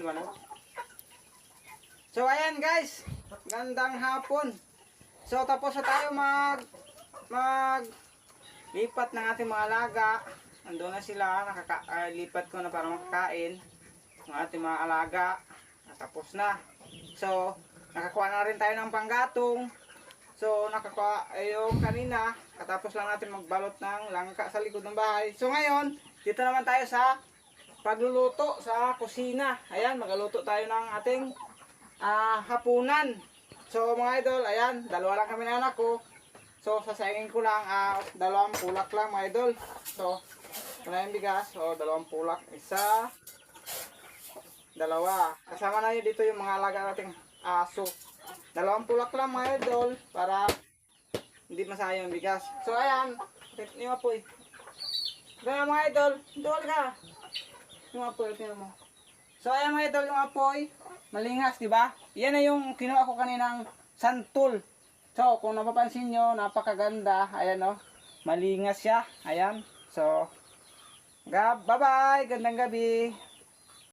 maliwanag. So ayan guys, gandang hapon. So tapos na tayo lipat ng ating mga alaga. Ando na sila, lipat ko na para makakain ng ating mga alaga. Tapos na. So nakakuha na rin tayo ng panggatong. So nakakuha yung kanina, katapos lang natin magbalot ng langka sa likod ng bahay. So ngayon, dito naman tayo sa pagluluto sa kusina. Ayan, magluto tayo ng ating hapunan. So mga idol, ayan, dalawa lang kami ng anak ko. So sasayangin ko lang, dalawang pulak lang mga idol. So, wala yung bigas. So, dalawang pulak. Isa, dalawa. Kasama na yun dito yung mga alaga nating aso. Dalawang pulak lang mga idol para hindi masayang bigas. So ayan, ito yung apoy. Ganyan mga idol, idol ka. Yung apoy, ito mo. So ayan mga idol, yung apoy, malingas, di ba? Yan na yung kinuha ko kaninang santol. So kung napapansin nyo, napakaganda. Ayan o, malingas siya. Ayan. So, bye bye, gandang gabi.